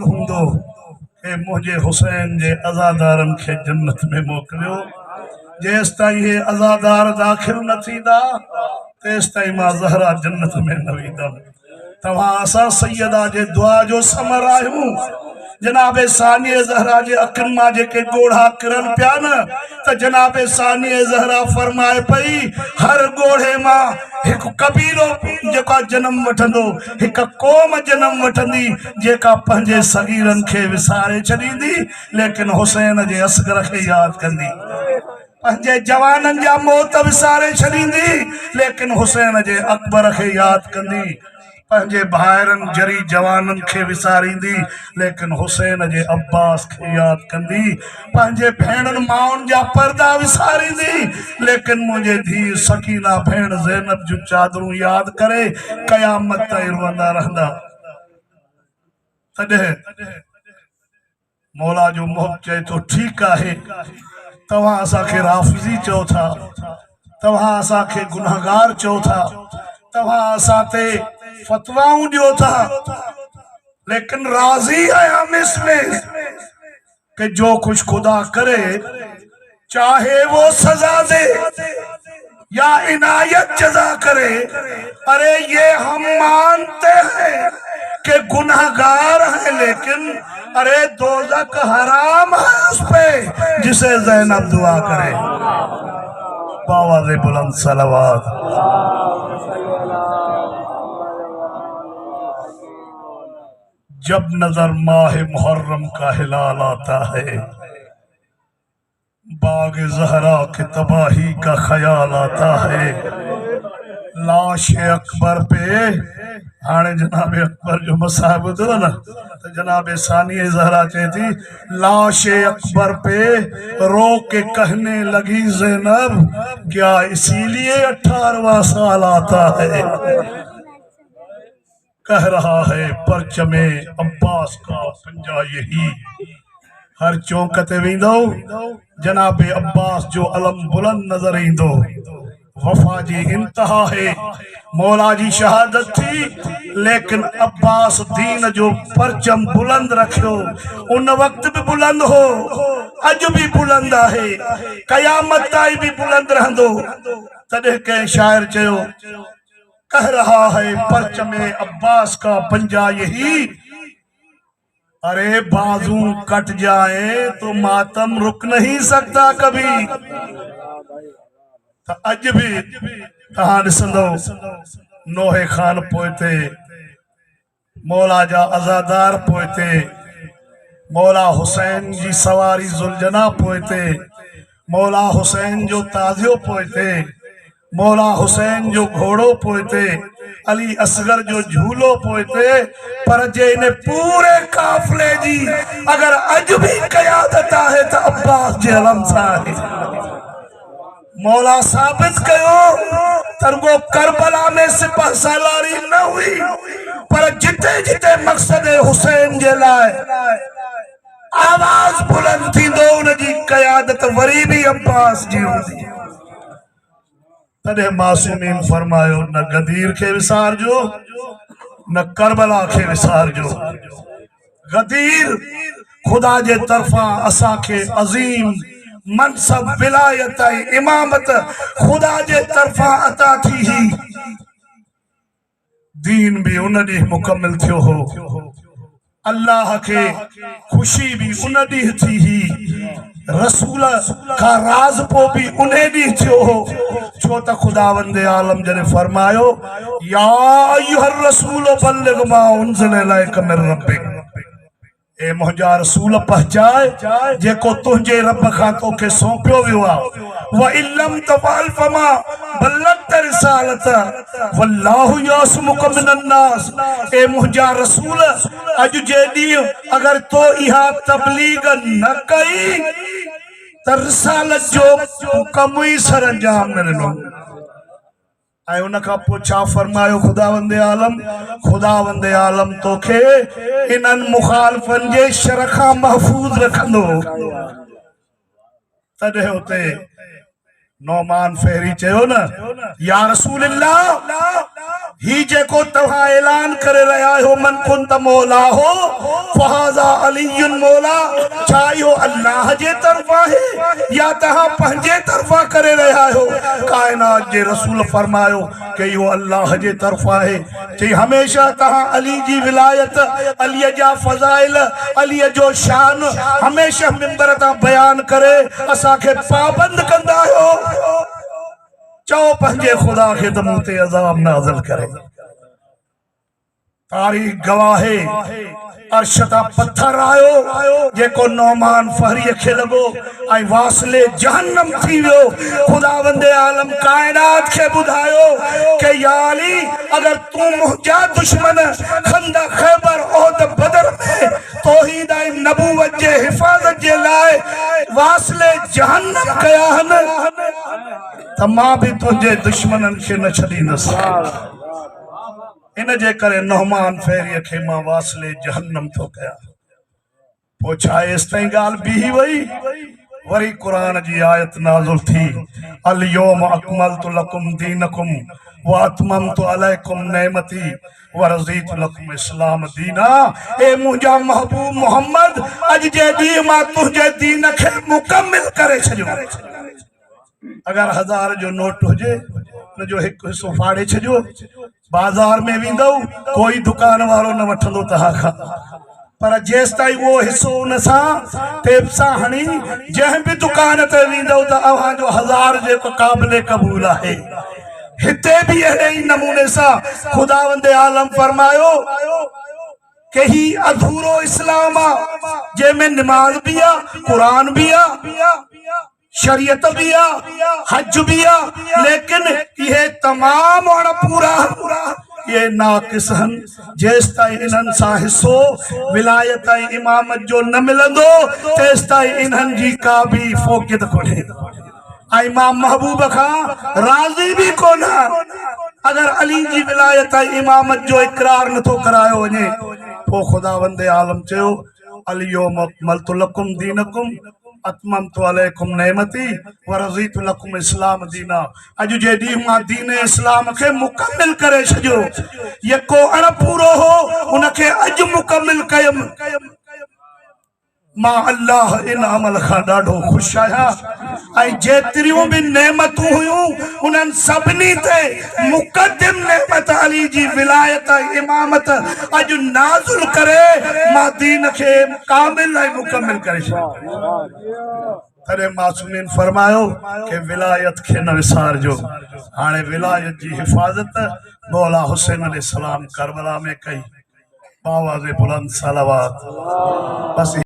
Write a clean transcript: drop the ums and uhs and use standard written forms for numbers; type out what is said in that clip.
हूंदो हे मुझे हुसैन जे अज़ादारन खे जन्नत में मोकिलियो। जेस ताईं हे अज़ादार दाखिल न थींदा तेस ताईं मां ज़हरा जन्नत में न वेंदमि। तव्हां असां सैयदा जे दुआ जो समर आहियूं। जनाबे सानिया ज़हरा जे अखियुनि मां जेके ॻोढ़ा किरन पिया न त जनाबे सानिया ज़हरा फरमाए पई हर ॻोढ़े मां हिकु कबीलो जेका जन्म वठंदो, हिकु क़ौम जन्म वठंदी जेका पंहिंजे सगीरनि खे विसारे छॾींदी लेकिन हुसैन जे असगर खे यादि कंदी। पंहिंजे जवाननि जा मौत विसारे छॾींदी लेकिन हुसैन जे अकबर खे यादि कंदी। पंहिंजे भाइरनि जरी जवाननि खे विसारींदी लेकिन हुसैन जे अब्बास खे यादि कंदी। पंहिंजे भेणनि माउनि जा पर्दा विसारींदी लेकिन मुंहिंजे धीउ सकीना भेण ज़ैनब जूं चादरूं यादि करे क़यामत ताईं रोअंदा रहंदा। तॾहिं मौला जो मोहब चए थो ठीकु आहे, तव्हां असांखे राफ़िज़ी चओ था, तव्हां असांखे गुनहगार चओ था, तव्हां असां ते फतवाऊं ॾियो था, लेकिन राज़ी आहियां मैं इसमें कि जो कुछ खुदा करे चाहे वो सजा दे या इनायत जजा करे। अरे ये हम मानते हैं कि गुनहगार है लेकिन अरे दोज़ख हराम है उस पे जिसे ज़ैनब दुआ करे। बावाज़े बुलंद सलावत। जब नजर माह मुहर्रम का हिलाल आता है बाग ज़हरा के तबाही का ख्याल आता है। लाश अकबर पे हाणे जनाब अकबर जो मसाहब ॿुधो न त जनाब सानिया ज़हरा चए थी लाश अकबर पे रो के कहने लगी ज़ैनब क्या इसीलिए 18वां साल आता है। कह रहा है परचमे अब्बास का पंजा यही। हर चौंक ते वेंदो जनाबे अब्बास जो अलम बुलंद नजर ईंदो। वफा जी इंतहा है, मौला जी शहादत थी लेकिन अब्बास दीन जो परचम बुलंद रखियो। उन वक्त भी बुलंद हो, अज भी बुलंद है, कयामत ताईं भी बुलंद रहंदो। तॾहिं कंहिं शायर चयो कह रहा है परचमे अब्बास का पंजा यही। अरे बाजू कट जाए तो मातम रुक नहीं सकता कभी। तो अज भी तहां ॾिसंदो नोहे खान पोइते मौला जा अज़ादार पोइते मौला हुसैन जी सवारी ज़ुलजना पोइते मौला हुसैन जो ताज़ियो पोइते मौला हुसैन जो घोड़ो पोइते अली असगर जो झूलो पोइते। पर जे इन पूरे काफ़िले जी अगर अज भी क़यादत है तो अब्बास जे अलम सां आहे। मौला साबित कयो तरगो करबला में सिपह सालारी न हुई पर जिते जिते मकसद हुसैन जे लाए आवाज बुलंद थींदो उन जी क़यादत वरी भी अब्बास जी हूंदी। तॾहिं मासूमीन फरमायो न गदीर खे विसारजो न करबला खे विसारजो। गदीर खुदा जे तरफां असांखे अज़ीम मनसब विलायत ऐं इमामत खुदा जे तरफां अता थी ही। दीन भी उन ॾींहुं मुकमिल थियो हो, अल्लाह के खुशी भी उन ॾींहुं थी ही, रसूल का राज पो भी उन्हें ॾींहुं थियो हो। छो त खुदावंद आलम जने फरमायो या अय्युहर रसूल बल्लिग मा उनज़िल इलैका मिन रब्बिक। ए मुंहिंजा रसूल पहुचाए जेको तुंहिंजे रब खां तोखे सौंपियो वियो आहे। व इल्लम तफअल फमा बल्लगत रिसालत वल्लाहु यासमुक मिनन नास। ए मुंहिंजा रसूल अॼु जे ॾींहुं अगर तो इहा तबलीग न कई त रिसालत जो कम ई सर अंजाम न ॾिनो। ऐं उन खां पोइ छा फरमायो खुदावंद आलम तोखे इन्हनि मुखालफनि जे शर खां महफूज़ रखंदो। तॾहिं उते नौमान फेरी चयो न या रसूल अल्लाह ही जेको तव्हां ऐलान करे रहिया आहियो मन कुंत मौला हो फहाज़ علی مولا چاہیو اللہ جے طرفہ ہے یا تہاں پہنجے طرفہ کرے رہا ہو کائنات جے رسول فرمایو کہ یہ اللہ جے طرفہ ہے چاہی ہمیشہ تہاں علی جی ولایت علی جا فضائل علی جو شان ہمیشہ ممبر تا بیان کرے اسا کے پابند کندہ ہو چاہو پہنجے خدا کے دموتے عذاب نازل کرے تاریخ گواہے عرشتہ پتھر آئیو جے کو نعمان فہری اکھے لگو آئی واصلے جہنم تھی ویو خداوند عالم کائنات کے بدھائیو کہ یا علی اگر تو مہجا دشمن خندہ خیبر عہد بدر میں توحید آئی نبوت جے حفاظت جے لائے واصلے جہنم کیا ہن تمام بھی تجھے دشمنن کے نہ چھڑی نسال ان جے کرے نعمان فہری کے ماں واصلے جہنم تو کیا پوچھائے اس تائیں گال بھی ہی وئی وری قرآن جی آیت نازل تھی الیوم اکملت لکم دینکم واتممت علیکم نعمتی ورضیت لکم اسلام دینا اے مجھا محبوب محمد اج جے دی ماں تجھے دین کے مکمل کرے چھجو اگر 1000 جو نوٹ ہو جے جو ایک حصو پھاڑے چھجو بازار میں ویندو کوئی دکان والو نہ وٹھندو تہا کھا پر جیستائی وہ حصو نسا ٹیپسا ہنی جہاں بھی دکان تے ویندو تا اوہاں جو 1000 جے کو قابل قبول ہے ہتے بھی ہے نمونے سا خداوند عالم فرمایو کہ ہی ادھورو اسلام جے میں نماز بیا قرآن بیا شریعت بیا حج بیا لیکن یہ تمام اور پورا یہ ناقص ہن جیستا انہن سا حصو ولایت امامت جو نہ ملندو تیستا انہن جی کا بھی فوقیت کھولے امام محبوب خان راضی بھی کونا اگر علی جی ولایت امامت جو اقرار نہ تو کرائے ہونے تو خداوند عالم چہو الیوم اکملت لکم دینکم اتممت علیکم نعمتی ورضیت لکم اسلام دینا اجو جے دیما دین اسلام کے مکمل کرے چھجو یہ کو اڑ پورو ہو انکے اج مکمل قیم ما اللہ ان عمل خان ڈاڑھو خوش آیا آئی جیتریوں بھی نعمتوں ہوئیوں انہاں سبنی تے مقدم نعمت علی جی ولایت امامت اج نازل کرے ما دین کے کامل آئی مکمل کرے ترے معصومین فرمایو کہ ولایت کے نوسار جو آنے ولایت جی حفاظت مولا حسین علیہ السلام کربلا میں کئی باواز بلند صلوات بس